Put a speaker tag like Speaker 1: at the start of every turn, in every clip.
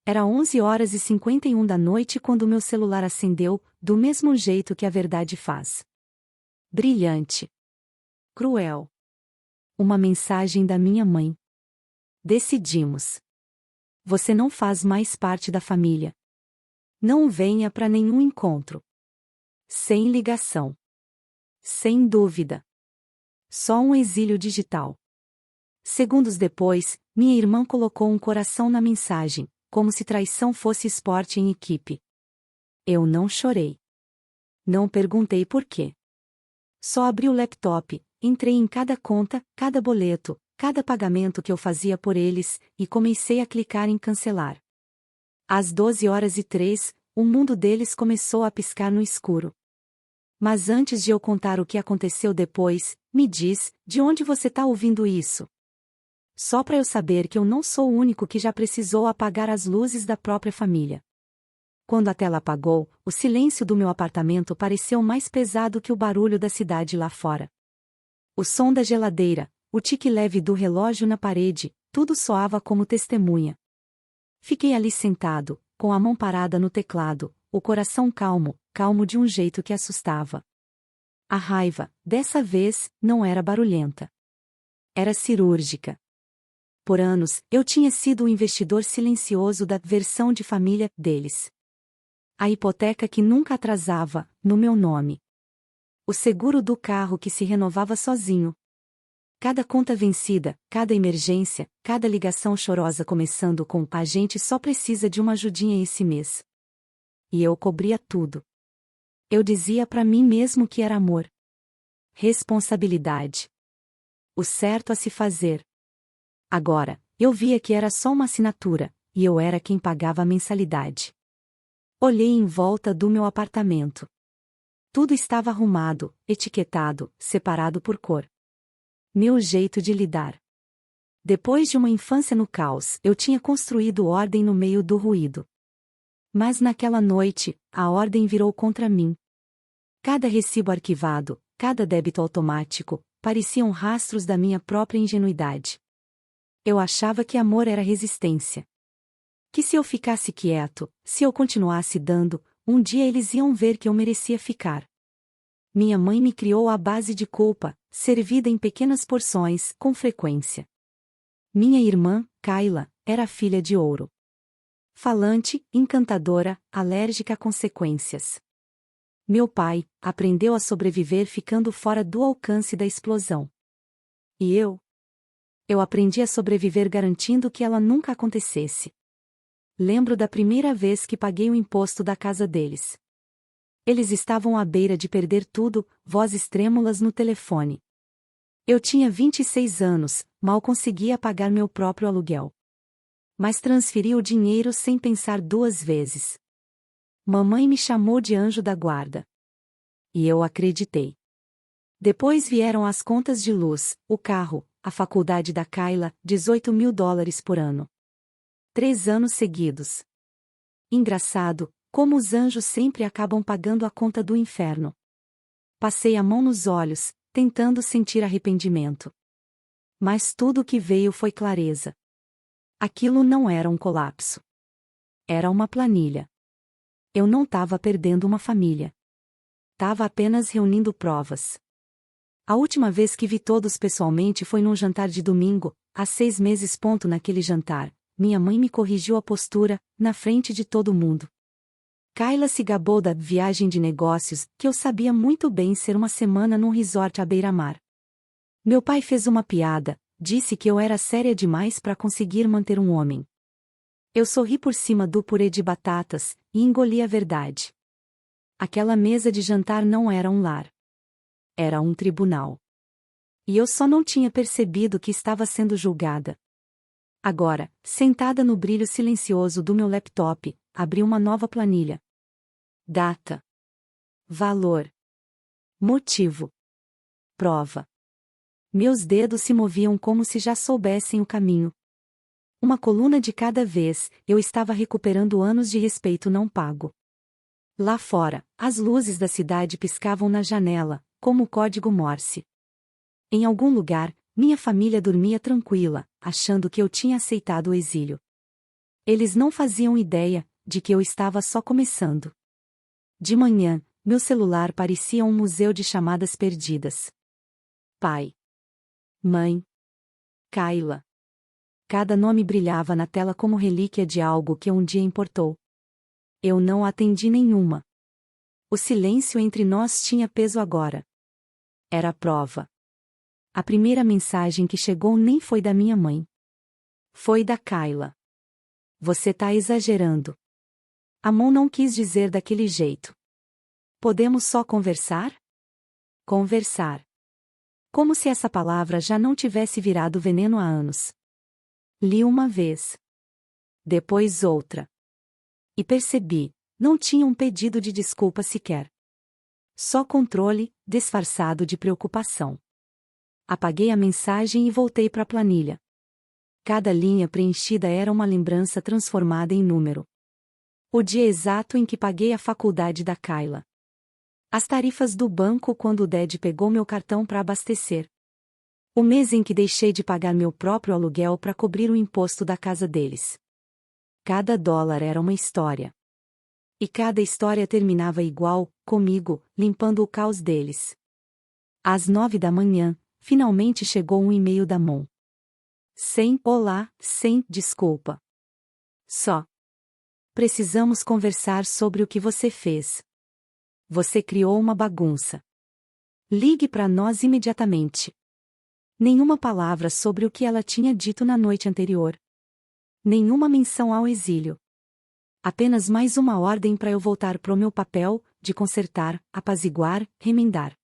Speaker 1: Era 11h51 da noite quando meu celular acendeu, do mesmo jeito que a verdade faz. Brilhante. Cruel. Uma mensagem da minha mãe. Decidimos. Você não faz mais parte da família. Não venha para nenhum encontro. Sem ligação. Sem dúvida. Só um exílio digital. Segundos depois, minha irmã colocou um coração na mensagem, como se traição fosse esporte em equipe. Eu não chorei. Não perguntei por quê. Só abri o laptop, entrei em cada conta, cada boleto, cada pagamento que eu fazia por eles, e comecei a clicar em cancelar. Às 12h03, o mundo deles começou a piscar no escuro. Mas antes de eu contar o que aconteceu depois, me diz, de onde você tá ouvindo isso? Só para eu saber que eu não sou o único que já precisou apagar as luzes da própria família. Quando a tela apagou, o silêncio do meu apartamento pareceu mais pesado que o barulho da cidade lá fora. O som da geladeira, o tique leve do relógio na parede, tudo soava como testemunha. Fiquei ali sentado, com a mão parada no teclado, o coração calmo, calmo de um jeito que assustava. A raiva, dessa vez, não era barulhenta. Era cirúrgica. Por anos, eu tinha sido o investidor silencioso da versão de família deles. A hipoteca que nunca atrasava, no meu nome. O seguro do carro que se renovava sozinho. Cada conta vencida, cada emergência, cada ligação chorosa começando com "a gente só precisa de uma ajudinha esse mês". E eu cobria tudo. Eu dizia para mim mesmo que era amor. Responsabilidade. O certo a se fazer. Agora, eu via que era só uma assinatura, e eu era quem pagava a mensalidade. Olhei em volta do meu apartamento. Tudo estava arrumado, etiquetado, separado por cor. Meu jeito de lidar. Depois de uma infância no caos, eu tinha construído ordem no meio do ruído. Mas naquela noite, a ordem virou contra mim. Cada recibo arquivado, cada débito automático, pareciam rastros da minha própria ingenuidade. Eu achava que amor era resistência. Que se eu ficasse quieto, se eu continuasse dando, um dia eles iam ver que eu merecia ficar. Minha mãe me criou à base de culpa, servida em pequenas porções, com frequência. Minha irmã, Kayla, era filha de ouro. Falante, encantadora, alérgica a consequências. Meu pai aprendeu a sobreviver ficando fora do alcance da explosão. E eu? Eu aprendi a sobreviver garantindo que ela nunca acontecesse. Lembro da primeira vez que paguei o imposto da casa deles. Eles estavam à beira de perder tudo, vozes trêmulas no telefone. Eu tinha 26 anos, mal conseguia pagar meu próprio aluguel. Mas transferi o dinheiro sem pensar duas vezes. Mamãe me chamou de anjo da guarda. E eu acreditei. Depois vieram as contas de luz, o carro, a faculdade da Kayla, $18.000 por ano. 3 anos seguidos. Engraçado, como os anjos sempre acabam pagando a conta do inferno. Passei a mão nos olhos, tentando sentir arrependimento. Mas tudo o que veio foi clareza. Aquilo não era um colapso. Era uma planilha. Eu não estava perdendo uma família. Estava apenas reunindo provas. A última vez que vi todos pessoalmente foi num jantar de domingo, há 6 meses. Naquele jantar, minha mãe me corrigiu a postura, na frente de todo mundo. Kayla se gabou da viagem de negócios, que eu sabia muito bem ser uma semana num resort à beira-mar. Meu pai fez uma piada, disse que eu era séria demais para conseguir manter um homem. Eu sorri por cima do purê de batatas, e engoli a verdade. Aquela mesa de jantar não era um lar. Era um tribunal. E eu só não tinha percebido que estava sendo julgada. Agora, sentada no brilho silencioso do meu laptop, abri uma nova planilha. Data. Valor. Motivo. Prova. Meus dedos se moviam como se já soubessem o caminho. Uma coluna de cada vez, eu estava recuperando anos de respeito não pago. Lá fora, as luzes da cidade piscavam na janela, como o código Morse. Em algum lugar, minha família dormia tranquila, achando que eu tinha aceitado o exílio. Eles não faziam ideia de que eu estava só começando. De manhã, meu celular parecia um museu de chamadas perdidas. Pai. Mãe. Kayla. Cada nome brilhava na tela como relíquia de algo que um dia importou. Eu não atendi nenhuma. O silêncio entre nós tinha peso agora. Era a prova. A primeira mensagem que chegou nem foi da minha mãe. Foi da Kayla. Você tá exagerando. A mão não quis dizer daquele jeito. Podemos só conversar? Conversar. Como se essa palavra já não tivesse virado veneno há anos. Li uma vez. Depois outra. E percebi, não tinha um pedido de desculpa sequer. Só controle, disfarçado de preocupação. Apaguei a mensagem e voltei para a planilha. Cada linha preenchida era uma lembrança transformada em número. O dia exato em que paguei a faculdade da Kayla. As tarifas do banco quando o Dad pegou meu cartão para abastecer. O mês em que deixei de pagar meu próprio aluguel para cobrir o imposto da casa deles. Cada dólar era uma história. E cada história terminava igual, comigo, limpando o caos deles. Às 9 da manhã, finalmente chegou um e-mail da Mon. Sem olá, sem desculpa. Só. Precisamos conversar sobre o que você fez. Você criou uma bagunça. Ligue para nós imediatamente. Nenhuma palavra sobre o que ela tinha dito na noite anterior. Nenhuma menção ao exílio. Apenas mais uma ordem para eu voltar pro meu papel, de consertar, apaziguar, remendar.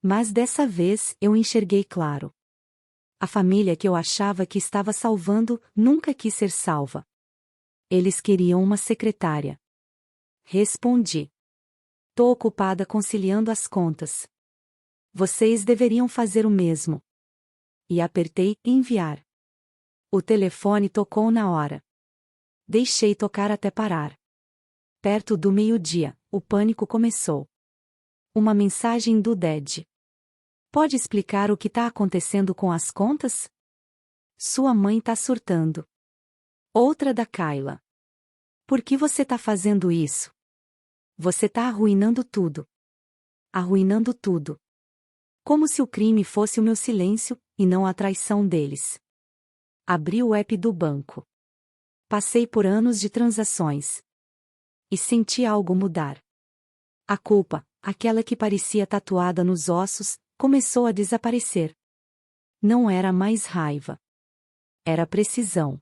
Speaker 1: Mas dessa vez eu enxerguei claro. A família que eu achava que estava salvando nunca quis ser salva. Eles queriam uma secretária. Respondi. Tô ocupada conciliando as contas. Vocês deveriam fazer o mesmo. E apertei enviar. O telefone tocou na hora. Deixei tocar até parar. Perto do meio-dia, o pânico começou. Uma mensagem do Dad. Pode explicar o que tá acontecendo com as contas? Sua mãe tá surtando. Outra da Kayla. Por que você tá fazendo isso? Você tá arruinando tudo. Arruinando tudo. Como se o crime fosse o meu silêncio, e não a traição deles. Abri o app do banco. Passei por anos de transações. E senti algo mudar. A culpa, aquela que parecia tatuada nos ossos, começou a desaparecer. Não era mais raiva. Era precisão.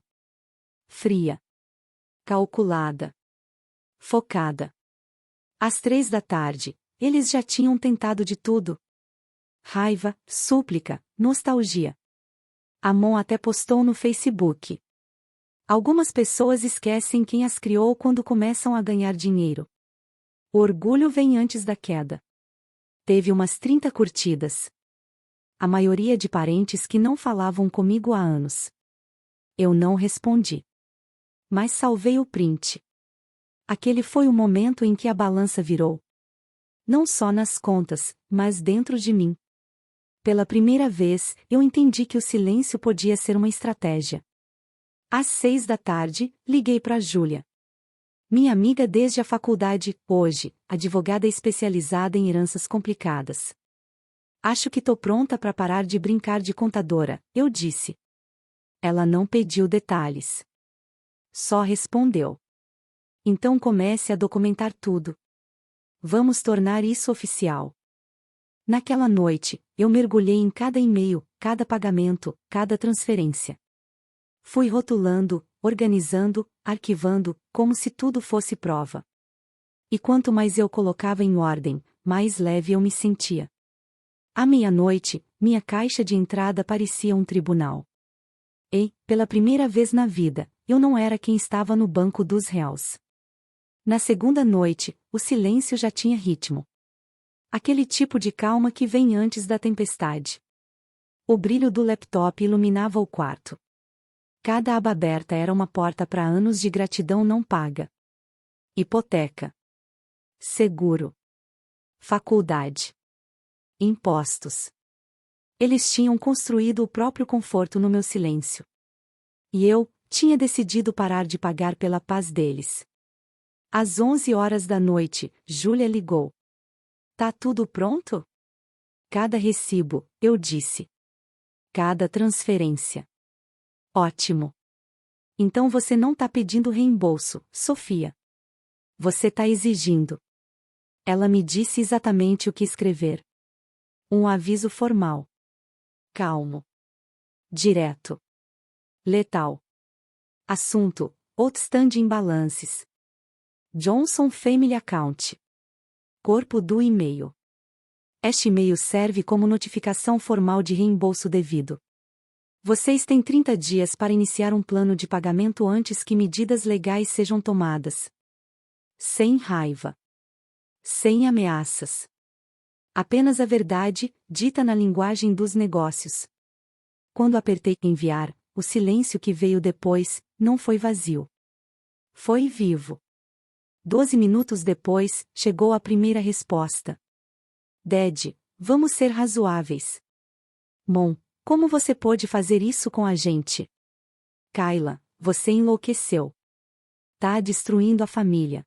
Speaker 1: Fria. Calculada. Focada. Às 3 da tarde, eles já tinham tentado de tudo. Raiva, súplica, nostalgia. A Mon até postou no Facebook. Algumas pessoas esquecem quem as criou quando começam a ganhar dinheiro. O orgulho vem antes da queda. Teve umas 30 curtidas. A maioria de parentes que não falavam comigo há anos. Eu não respondi. Mas salvei o print. Aquele foi o momento em que a balança virou. Não só nas contas, mas dentro de mim. Pela primeira vez, eu entendi que o silêncio podia ser uma estratégia. Às 6 da tarde, liguei para Júlia. Minha amiga desde a faculdade, hoje, advogada especializada em heranças complicadas. Acho que tô pronta para parar de brincar de contadora, eu disse. Ela não pediu detalhes. Só respondeu. Então comece a documentar tudo. Vamos tornar isso oficial. Naquela noite, eu mergulhei em cada e-mail, cada pagamento, cada transferência. Fui rotulando, organizando, arquivando, como se tudo fosse prova. E quanto mais eu colocava em ordem, mais leve eu me sentia. À meia-noite, minha caixa de entrada parecia um tribunal. E, pela primeira vez na vida, eu não era quem estava no banco dos réus. Na segunda noite, o silêncio já tinha ritmo. Aquele tipo de calma que vem antes da tempestade. O brilho do laptop iluminava o quarto. Cada aba aberta era uma porta para anos de gratidão não paga. Hipoteca. Seguro. Faculdade. Impostos. Eles tinham construído o próprio conforto no meu silêncio. E eu, Tinha decidido parar de pagar pela paz deles. Às 11 horas da noite, Júlia ligou. Tá tudo pronto? Cada recibo, eu disse. Cada transferência. Ótimo. Então você não tá pedindo reembolso, Sofia. Você tá exigindo. Ela me disse exatamente o que escrever. Um aviso formal. Calmo. Direto. Letal. Assunto: Outstanding Balances. Johnson Family Account. Corpo do e-mail. Este e-mail serve como notificação formal de reembolso devido. Vocês têm 30 dias para iniciar um plano de pagamento antes que medidas legais sejam tomadas. Sem raiva. Sem ameaças. Apenas a verdade, dita na linguagem dos negócios. Quando apertei enviar, o silêncio que veio depois não foi vazio. Foi vivo. 12 minutos depois, chegou a primeira resposta. Dad, vamos ser razoáveis. Mom, como você pôde fazer isso com a gente? Kayla, você enlouqueceu. Tá destruindo a família.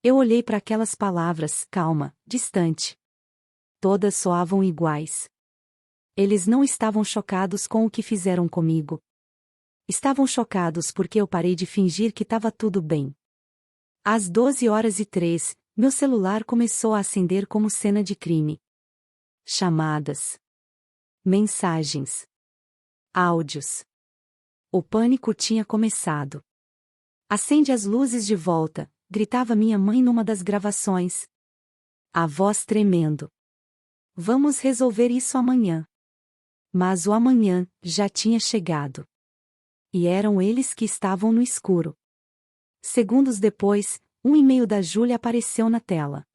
Speaker 1: Eu olhei para aquelas palavras, calma, distante. Todas soavam iguais. Eles não estavam chocados com o que fizeram comigo. Estavam chocados porque eu parei de fingir que estava tudo bem. Às 12h03, meu celular começou a acender como cena de crime. Chamadas. Mensagens. Áudios. O pânico tinha começado. Acende as luzes de volta, gritava minha mãe numa das gravações. A voz tremendo. Vamos resolver isso amanhã. Mas o amanhã já tinha chegado. E eram eles que estavam no escuro. Segundos depois, um e-mail da Júlia apareceu na tela.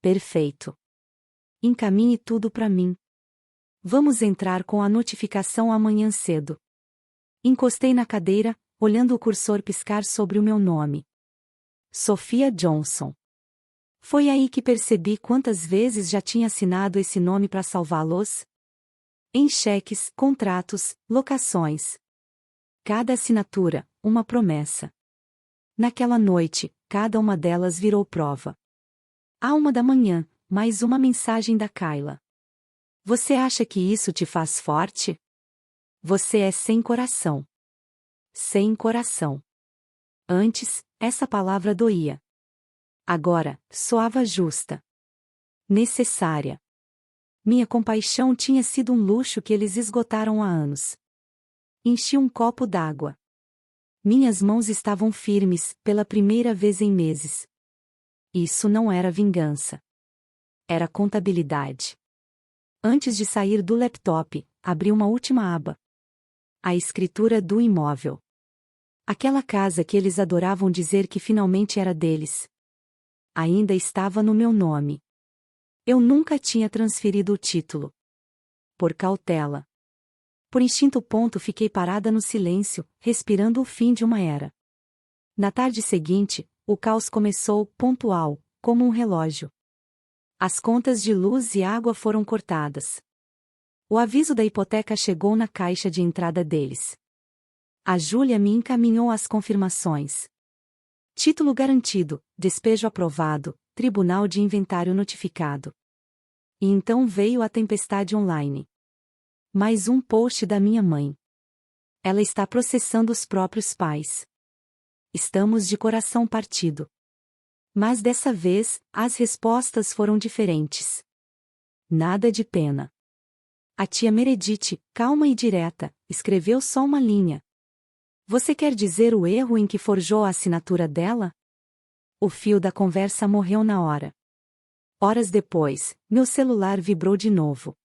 Speaker 1: Perfeito. Encaminhe tudo para mim. Vamos entrar com a notificação amanhã cedo. Encostei na cadeira, olhando o cursor piscar sobre o meu nome. Sofia Johnson. Foi aí que percebi quantas vezes já tinha assinado esse nome para salvá-los. Em cheques, contratos, locações. Cada assinatura, uma promessa. Naquela noite, cada uma delas virou prova. À 1h, mais uma mensagem da Kayla. Você acha que isso te faz forte? Você é sem coração. Sem coração. Antes, essa palavra doía. Agora, soava justa. Necessária. Minha compaixão tinha sido um luxo que eles esgotaram há anos. Enchi um copo d'água. Minhas mãos estavam firmes, pela primeira vez em meses. Isso não era vingança. Era contabilidade. Antes de sair do laptop, abri uma última aba. A escritura do imóvel. Aquela casa que eles adoravam dizer que finalmente era deles. Ainda estava no meu nome. Eu nunca tinha transferido o título. Por cautela. Por instinto. Fiquei parada no silêncio, respirando o fim de uma era. Na tarde seguinte, o caos começou, pontual, como um relógio. As contas de luz e água foram cortadas. O aviso da hipoteca chegou na caixa de entrada deles. A Júlia me encaminhou as confirmações. Título garantido, despejo aprovado, tribunal de inventário notificado. E então veio a tempestade online. Mais um post da minha mãe. Ela está processando os próprios pais. Estamos de coração partido. Mas dessa vez, as respostas foram diferentes. Nada de pena. A tia Meredith, calma e direta, escreveu só uma linha. Você quer dizer o erro em que forjou a assinatura dela? O fio da conversa morreu na hora. Horas depois, meu celular vibrou de novo.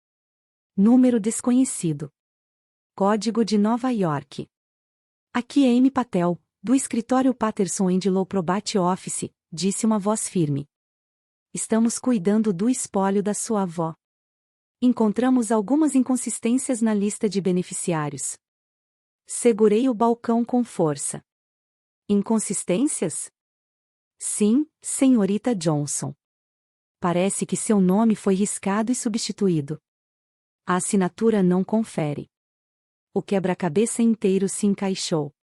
Speaker 1: Número desconhecido. Código de Nova York. Aqui é Amy Patel, do escritório Patterson & Low Probate Office, disse uma voz firme. Estamos cuidando do espólio da sua avó. Encontramos algumas inconsistências na lista de beneficiários. Segurei o balcão com força. Inconsistências? Sim, senhorita Johnson. Parece que seu nome foi riscado e substituído. A assinatura não confere. O quebra-cabeça inteiro se encaixou.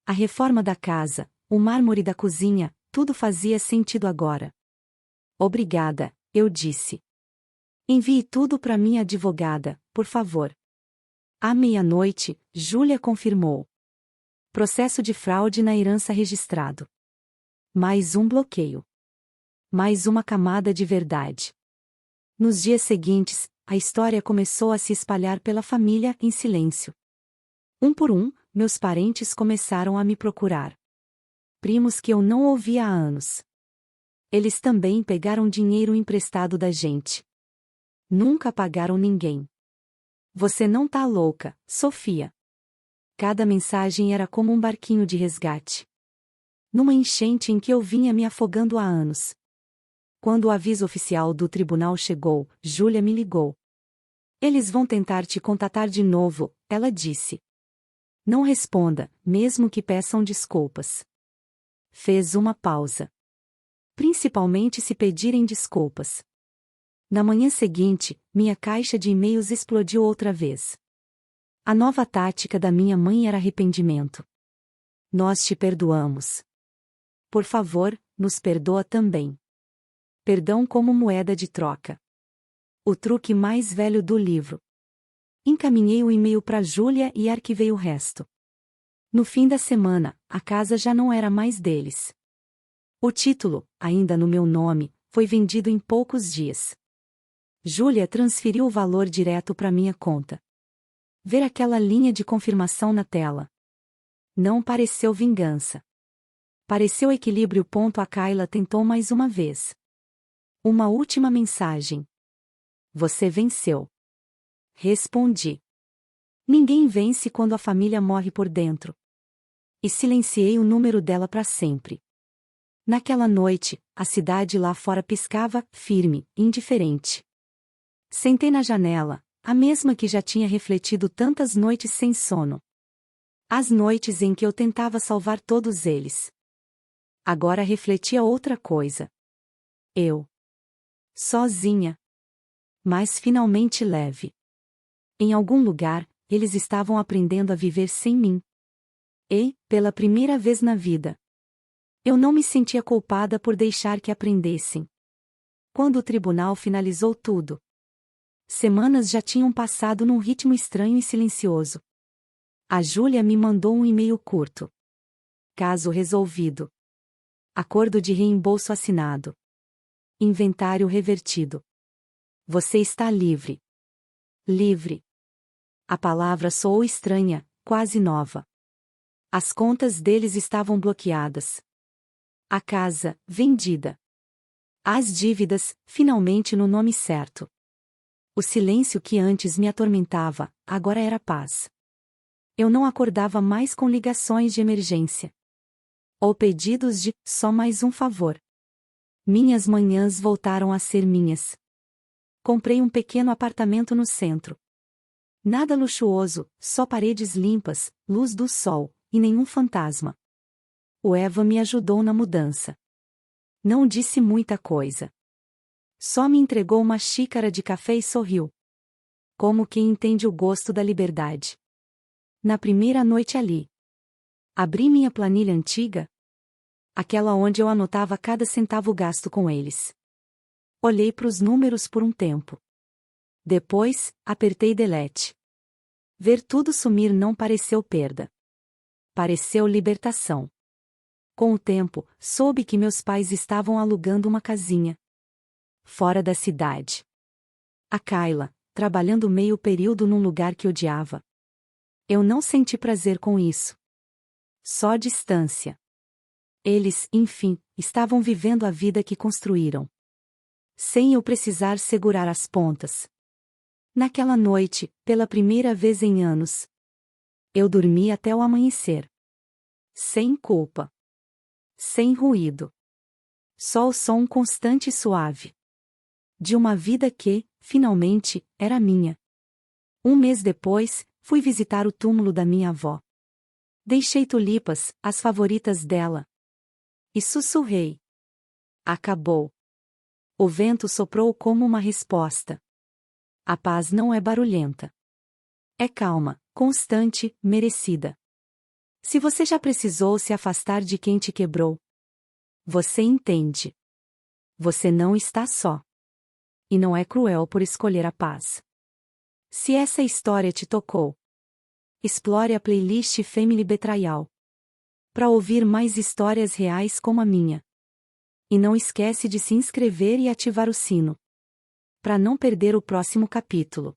Speaker 1: A reforma da casa, o mármore da cozinha, tudo fazia sentido agora. Obrigada, eu disse. Envie tudo para minha advogada, por favor. À meia-noite, Júlia confirmou. Processo de fraude na herança registrado. Mais um bloqueio. Mais uma camada de verdade. Nos dias seguintes, a história começou a se espalhar pela família em silêncio. Um por um, meus parentes começaram a me procurar. Primos que eu não ouvia há anos. Eles também pegaram dinheiro emprestado da gente. Nunca pagaram ninguém. Você não tá louca, Sofia. Cada mensagem era como um barquinho de resgate. Numa enchente em que eu vinha me afogando há anos. Quando o aviso oficial do tribunal chegou, Júlia me ligou. Eles vão tentar te contatar de novo, ela disse. Não responda, mesmo que peçam desculpas. Fez uma pausa. Principalmente se pedirem desculpas. Na manhã seguinte, minha caixa de e-mails explodiu outra vez. A nova tática da minha mãe era arrependimento. Nós te perdoamos. Por favor, nos perdoa também. Perdão como moeda de troca. O truque mais velho do livro. Encaminhei o e-mail para Júlia e arquivei o resto. No fim da semana, a casa já não era mais deles. O título, ainda no meu nome, foi vendido em poucos dias. Júlia transferiu o valor direto para minha conta. Ver aquela linha de confirmação na tela. Não pareceu vingança. Pareceu equilíbrio. A Kayla tentou mais uma vez. Uma última mensagem. Você venceu. Respondi. Ninguém vence quando a família morre por dentro. E silenciei o número dela para sempre. Naquela noite, a cidade lá fora piscava, firme, indiferente. Sentei na janela, a mesma que já tinha refletido tantas noites sem sono. As noites em que eu tentava salvar todos eles. Agora refletia outra coisa. Eu. Sozinha. Mas finalmente leve. Em algum lugar, eles estavam aprendendo a viver sem mim. E, pela primeira vez na vida, eu não me sentia culpada por deixar que aprendessem. Quando o tribunal finalizou tudo, semanas já tinham passado num ritmo estranho e silencioso. A Júlia me mandou um e-mail curto. Caso resolvido. Acordo de reembolso assinado. Inventário revertido. Você está livre. Livre. A palavra soou estranha, quase nova. As contas deles estavam bloqueadas. A casa, vendida. As dívidas, finalmente no nome certo. O silêncio que antes me atormentava, agora era paz. Eu não acordava mais com ligações de emergência. Ou pedidos de, só mais um favor. Minhas manhãs voltaram a ser minhas. Comprei um pequeno apartamento no centro. Nada luxuoso, só paredes limpas, luz do sol, e nenhum fantasma. O Eva me ajudou na mudança. Não disse muita coisa. Só me entregou uma xícara de café e sorriu. Como quem entende o gosto da liberdade. Na primeira noite ali. Abri minha planilha antiga. Aquela onde eu anotava cada centavo gasto com eles. Olhei para os números por um tempo. Depois, apertei delete. Ver tudo sumir não pareceu perda. Pareceu libertação. Com o tempo, soube que meus pais estavam alugando uma casinha. Fora da cidade. A Kayla, trabalhando meio período num lugar que odiava. Eu não senti prazer com isso. Só distância. Eles, enfim, estavam vivendo a vida que construíram. Sem eu precisar segurar as pontas. Naquela noite, pela primeira vez em anos, eu dormi até o amanhecer. Sem culpa. Sem ruído. Só o som constante e suave. De uma vida que, finalmente, era minha. Um mês depois, fui visitar o túmulo da minha avó. Deixei tulipas, as favoritas dela. E sussurrei. Acabou. O vento soprou como uma resposta. A paz não é barulhenta. É calma, constante, merecida. Se você já precisou se afastar de quem te quebrou, você entende. Você não está só. E não é cruel por escolher a paz. Se essa história te tocou, explore a playlist Family Betrayal para ouvir mais histórias reais como a minha. E não esquece de se inscrever e ativar o sino para não perder o próximo capítulo.